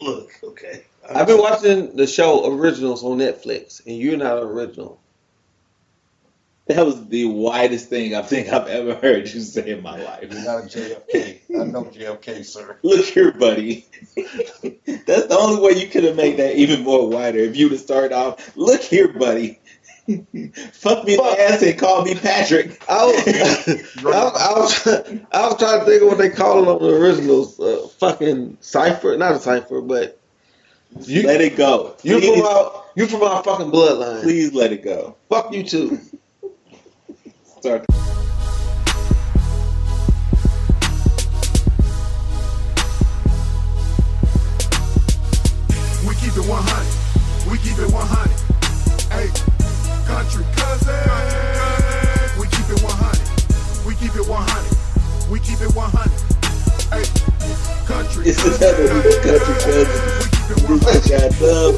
Look, okay. I've been watching the show Originals on Netflix, and you're not an original. That was the widest thing I think I've ever heard you say in my life. You're not a JFK. I know JFK, sir. Look here, buddy. That's the only way you could have made that even more wider. If you'd have started off, look here, buddy. Fuck me in the ass and call me Patrick. I was trying to think of what they call it on the Originals. Fucking cipher, not a cipher, but Let it go. you from our fucking bloodline. Please let it go. Fuck you too. Start. We keep it 100. We keep it 100. Hey, country cousin. We keep it 100. We keep it 100. We keep it 100. Hey, country It's another country cousin. This is guy Dub.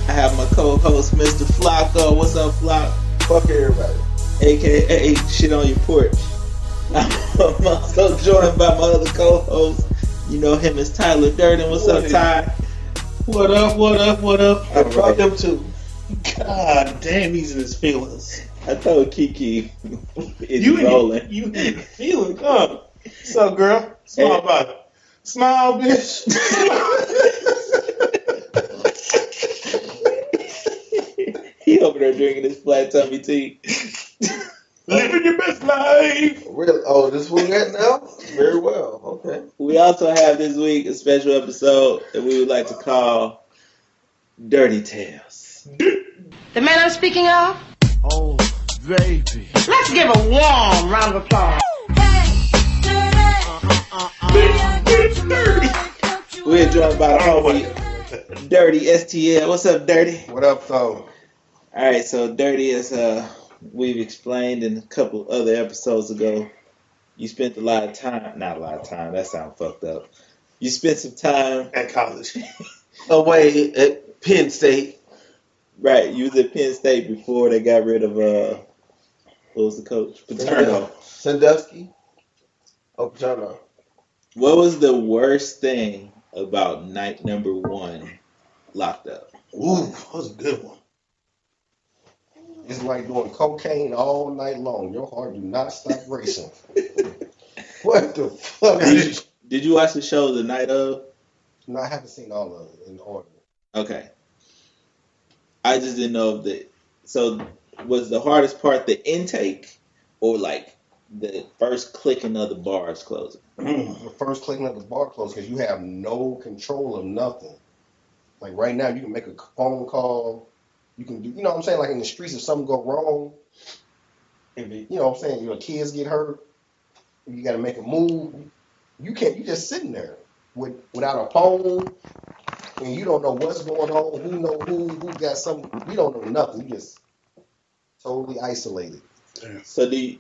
I have my co-host, Mr. Flocko. What's up, Flock? Fuck everybody. AKA Shit on Your Porch. I'm also joined by my other co-host. You know him as Tyler Durden. What's up, Ty? What up, what up, what up? I fuck them too. God damn, he's in his feelings. I told Kiki it's You rolling. you in your feelings, huh? What's up, girl? Smile about it. Smile, bitch. He over there drinking his flat tummy tea. Living your best life. Really? Oh, this we got now? Very well. Okay. We also have this week a special episode that we would like to call Dirty Tales. The man I'm speaking of? Oh, baby. Let's give a warm round of applause. We're joined by the homie Dirty STL. What's up, Dirty? What up, though? Alright, so Dirty, as we've explained in a couple other episodes ago, you spent not a lot of time, that sounds fucked up. You spent some time At college. Away at Penn State. right, you was at Penn State before they got rid of what was the coach? Paterno. Sandusky. Oh, Paterno. What was the worst thing about night number 1 locked up? Ooh, that was a good one. It's like doing cocaine all night long. Your heart do not stop racing. What the fuck? Did you watch the show the night of? No, I haven't seen all of it in order. Okay. I just didn't know if so was the hardest part the intake or like the first clicking of the bars closing? The first clicking of the bar closed because you have no control of nothing. Like right now, you can make a phone call. You can do, you know what I'm saying? Like in the streets, if something go wrong, if it, you know what I'm saying, your kids get hurt, you got to make a move. You can't. You just sitting there without a phone, and you don't know what's going on. Who got something? You don't know nothing. You just totally isolated. So do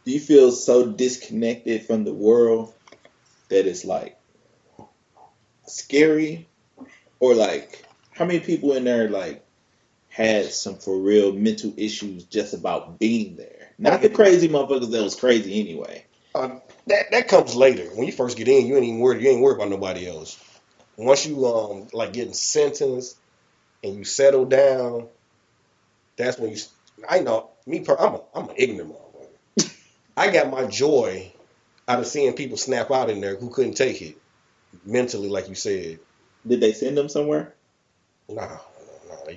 you feel so disconnected from the world that it's like scary, or like how many people in there like had some for real mental issues just about being there? Not the crazy motherfuckers that was crazy anyway. That comes later. When you first get in, you ain't even worried. You ain't worried about nobody else. Once you like getting sentenced and you settle down, that's when you. I know me. I'm an ignorant motherfucker. I got my joy out of seeing people snap out in there who couldn't take it mentally, like you said. Did they send them somewhere? Nah, they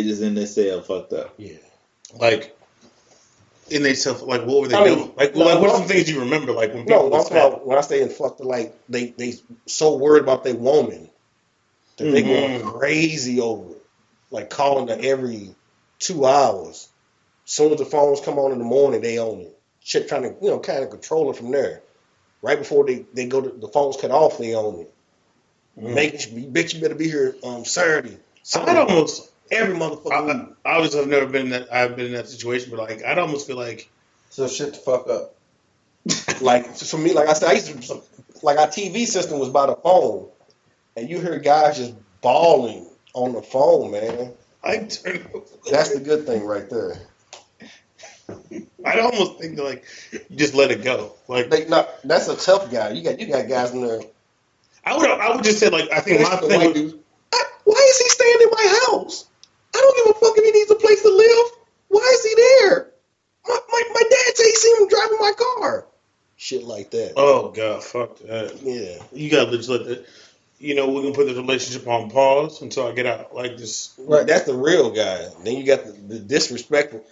just in their cell fucked up. yeah. Like, in they self, like, what were they I mean, doing? Like, no, what are some things you remember? Like, when people No, was snapping? when I say in fucked, like they so worried about their woman that they going crazy over it, like calling her every 2 hours. Soon as the phones come on in the morning, they own it. Shit, trying to kind of control it from there. Right before they go to the phones cut off, they own it. Making bitch, you better be here Saturday. I'd almost every motherfucker. I obviously have never been in that. I've been in that situation, but like, I'd almost feel like So shit the fuck up. Like for me, like I said, I used to like our TV system was by the phone, and you hear guys just bawling on the phone, man. That's the good thing right there. I'd almost think that, like, you just let it go. Like, That's a tough guy. You got guys in there. I would just say like I think my That's the thing white would, dude. Why is he staying in my house? I don't give a fuck if he needs a place to live. Why is he there? My dad said he seen him driving my car. Shit like that. oh god, fuck that. Yeah. You gotta just let that. You know, we're gonna put the relationship on pause until I get out. Like just Right, that's the real guy. Then you got the disrespectful.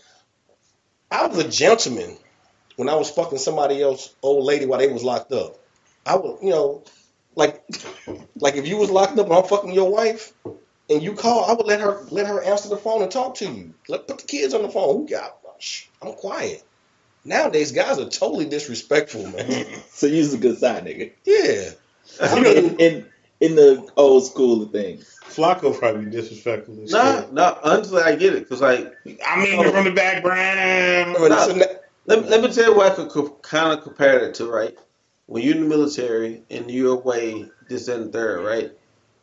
I was a gentleman when I was fucking somebody else, old lady, while they was locked up. I was, like if you was locked up and I'm fucking your wife, and you call, I would let her answer the phone and talk to you. Put the kids on the phone. Who got? I'm quiet. Nowadays, guys are totally disrespectful, man. So you was a good side nigga. Yeah. You know, in the old school of things. Flacco probably disrespectful. As shit. No, honestly, I get it. Because, like, I mean, you're from the background. let me tell you what I could kind of compare it to, right? When you're in the military and you're away, this and the third, right?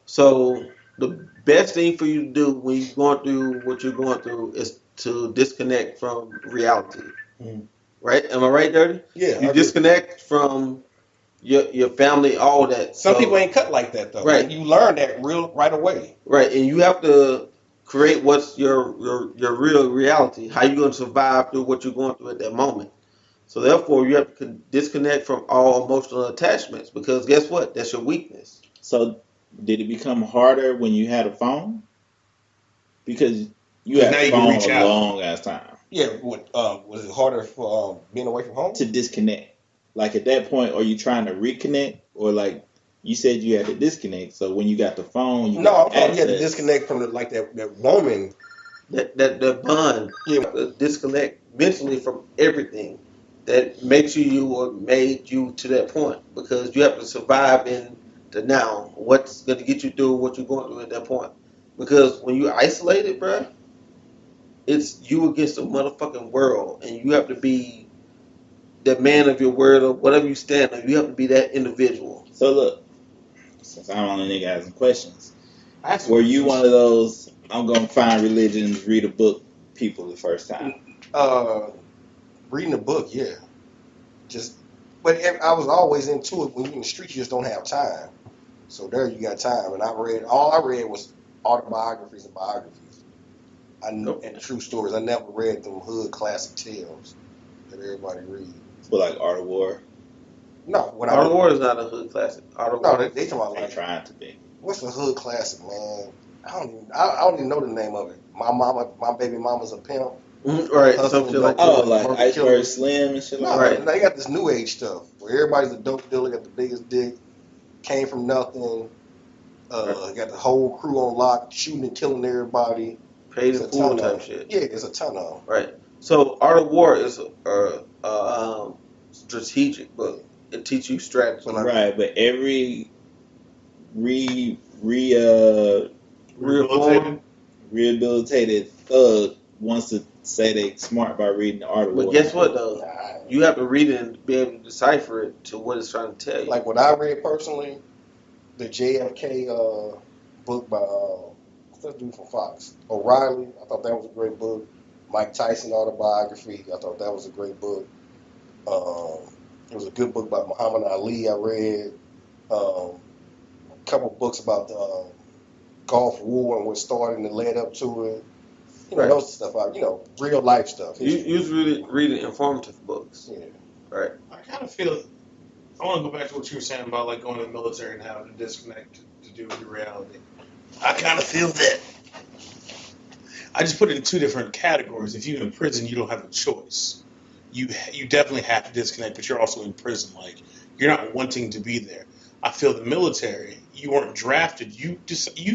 So the best thing for you to do when you're going through what you're going through is to disconnect from reality. Mm. Right? Am I right, Dirty? Yeah. You disconnect from your family, all that. Some people ain't cut like that though. Right. And you learn that right away. Right, and you have to create what's your real reality. How you going to survive through what you're going through at that moment. So therefore, you have to disconnect from all emotional attachments because guess what? That's your weakness. So did it become harder when you had a phone? Because you had now a you can phone reach a out. long ass time Yeah. Was it harder for being away from home? to disconnect. Like at that point, are you trying to reconnect, or like you said you had to disconnect? So when you got the phone, you No, got I'm saying you had to access. disconnect from that woman. That bond. You have to disconnect mentally from everything that makes you or made you to that point because you have to survive in the now. What's going to get you through what you're going through at that point? Because when you're isolated, bruh, it's you against the motherfucking world, and you have to be the man of your word or whatever you stand on. You have to be that individual. So look, since I'm only nigga asking questions, were you one of those I'm gonna find religions, read a book people the first time? Reading a book, yeah. But I was always into it. When you're in the street, you just don't have time. So there you got time. And all I read was autobiographies and biographies. And true stories. I never read them hood classic tales that everybody reads. But like Art of War, No, Art of War is not a hood classic. Art of War. No, they talking about I'm like trying to be. what's a hood classic, man? I don't even know the name of it. My baby mama's a pimp. Right, something like that. Oh, like Iceberg Slim and shit like No, that. they got this new age stuff where everybody's a dope dealer, got the biggest dick, came from nothing, got the whole crew on lock, shooting and killing everybody. Paid It's in a full ton type of shit. Yeah, it's a ton of them. Right. So Art of War is a strategic book. It teaches you strategy. Right, but every rehabilitated thug wants to say they smart by reading the Art of War. But guess what though? You have to read it and be able to decipher it to what it's trying to tell you. Like what I read personally, the JFK book by what's that dude from Fox? O'Reilly. I thought that was a great book. Mike Tyson autobiography. I thought that was a great book. It was a good book by Muhammad Ali. I read a couple books about the Gulf War and what started and led up to it. You know, those stuff. Real life stuff. You was really reading informative books. Yeah. Right. I kind of feel. I want to go back to what you were saying about like going to the military and having to disconnect to do with your reality. I kind of feel that. I just put it in two different categories. If you're in prison, you don't have a choice. You definitely have to disconnect, but you're also in prison. Like you're not wanting to be there. I feel the military. You weren't drafted. You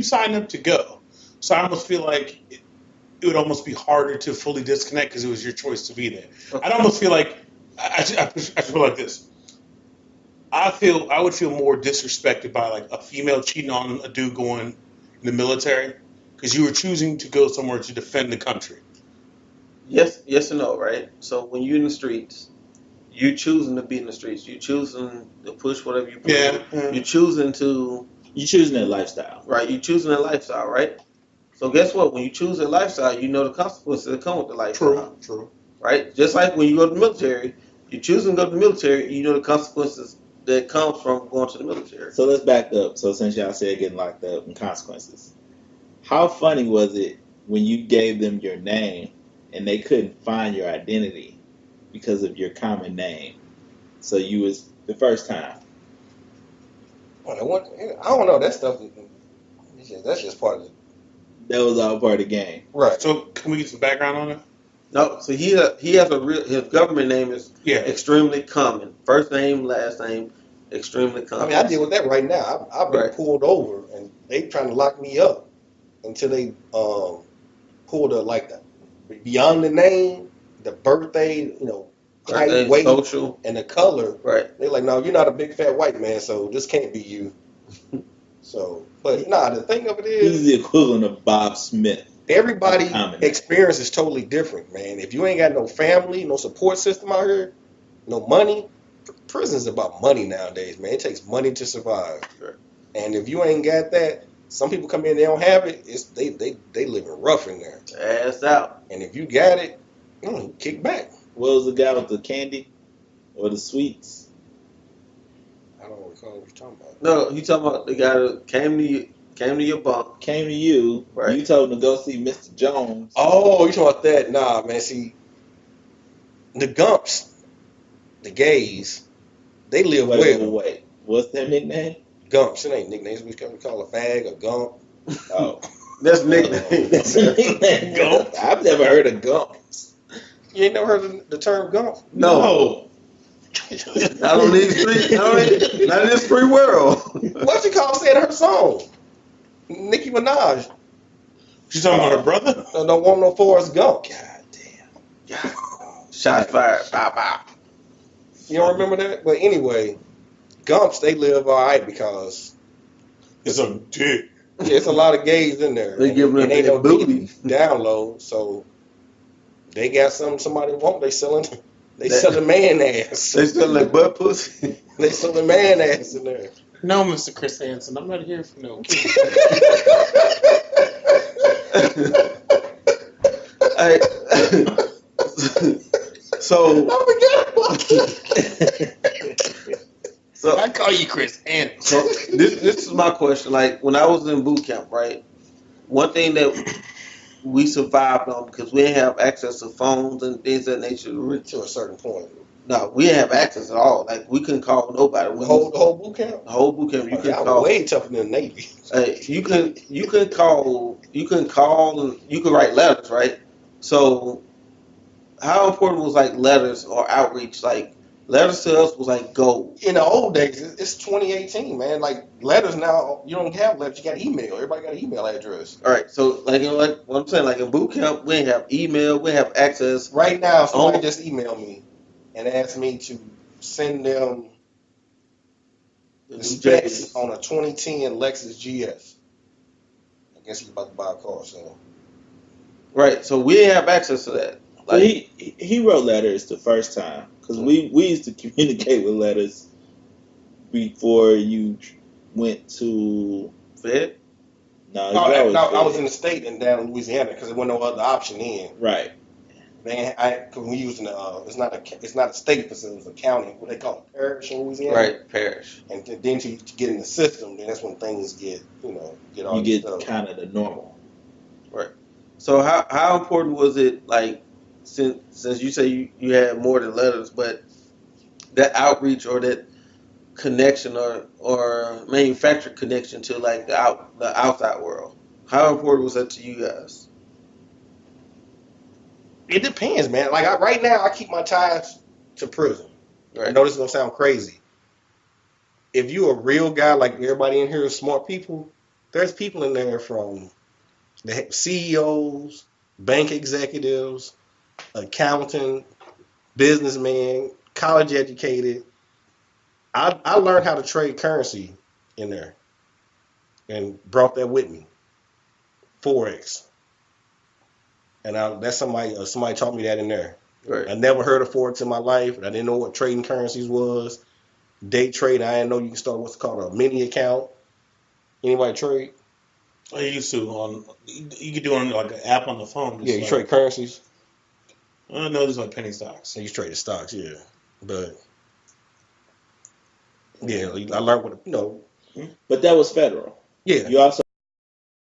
signed up to go. So I almost feel like it would almost be harder to fully disconnect because it was your choice to be there. Okay. I'd almost feel like I feel like this. I would feel more disrespected by like a female cheating on a dude going in the military because you were choosing to go somewhere to defend the country. Yes and no, right? So when you're in the streets, you choosing to be in the streets. You choosing to push whatever you push. Yeah. You choosing to You choosing that lifestyle. right. You choosing that lifestyle, right? So guess what? When you choose a lifestyle, you know the consequences that come with the lifestyle. True. Right? Just like when you go to the military, you choose to go to the military, you know the consequences that comes from going to the military. So let's back up. So since y'all said getting locked up and consequences, how funny was it when you gave them your name and they couldn't find your identity because of your common name? So you was the first time. I don't know. That stuff. That's just part of it. That was all part of the game. Right. So can we get some background on it? No, so he has a real, his government name is extremely common. First name, last name, extremely common. I mean, I deal with that right now. I've been pulled over and they trying to lock me up until they pulled a like the beyond the name, the birthday, height, weight, social, and the color. Right. They're like, no, you're not a big fat white man, so this can't be you. So, but the thing of it is, he's the equivalent of Bob Smith. Everybody experience is totally different, man. If you ain't got no family, no support system out here, no money, prison's about money nowadays, man. It takes money to survive. Sure. And if you ain't got that, some people come in, they don't have it. They living rough in there. Ass out. And if you got it, kick back. What was the guy with the candy or the sweets? I don't recall what you're talking about. No, you talking about the guy that came to your bunk. Came to you. Right. You told him to go see Mr. Jones. Oh, you talking about that? Nah, man. See, the Gumps, the gays, they live well. Wait. What's their nickname? Gumps. It ain't nicknames. We call a fag, a gump. Oh. That's nickname. That's a nickname. Gump. I've never heard of Gumps. You ain't never heard of the term gump? No. Not on these streets. Not in this free world. What she call saying her song? Nicki Minaj. She's talking about her brother? Don't want no Forrest Gump. God damn. Shots fired. Bow, bow. You don't remember that? But anyway, Gumps, they live all right because it's a dick. Yeah, it's a lot of gays in there. They give them ain't no booty down low, so they got something somebody want. They selling man ass. They selling butt pussy. They selling man ass in there. No, Mr. Chris Hansen, I'm not here for no kids. So I call you Chris Hansen. So this is my question. Like when I was in boot camp, right? One thing that we survived on because we didn't have access to phones and things of that nature to a certain point. No, we didn't have access at all. Like we couldn't call nobody. The whole boot camp. The whole boot camp. You could call. Way tougher than the Navy. You could call. You could call and you could write letters, right? So, how important was like letters or outreach? Like letters to us was like gold. In the old days, it's 2018, man. Like letters now, you don't have letters. You got email. Everybody got an email address. All right. So like what I'm saying, like in boot camp, we didn't have email. We didn't have access. Right now, somebody just emailed me and asked me to send them the specs on a 2010 Lexus GS. I guess he's about to buy a car, so. Right, so we didn't have access to that. Like, so he wrote letters the first time because we used to communicate with letters before you went to Fed. No, I was in the state and down in Louisiana because there wasn't no other option in. Right. Because we using it's not a state facility, it's a county. What they call it, parish in Louisiana. Right, parish. And then to get in the system, then that's when things get all. You get kind of the normal. Right. So how important was it, like, since you say you had more than letters, but that outreach or that connection or manufactured connection to like the outside world? How important was that to you guys? It depends, man. Like right now, I keep my ties to prison. Right. I know this is gonna sound crazy. If you a real guy, like everybody in here is smart people, there's people in there from the CEOs, bank executives, accountant, businessmen, college educated. I learned how to trade currency in there and brought that with me. Forex. And that's somebody taught me that in there. Right. I never heard of Forex in my life. I didn't know what trading currencies was. Day trade, I didn't know you can start what's called a mini account. Anybody trade? I used to you could do it on like an app on the phone. Yeah, you trade currencies. I know there's like penny stocks. So you trade the stocks, yeah. But Yeah, I learned what, But that was federal. Yeah. You also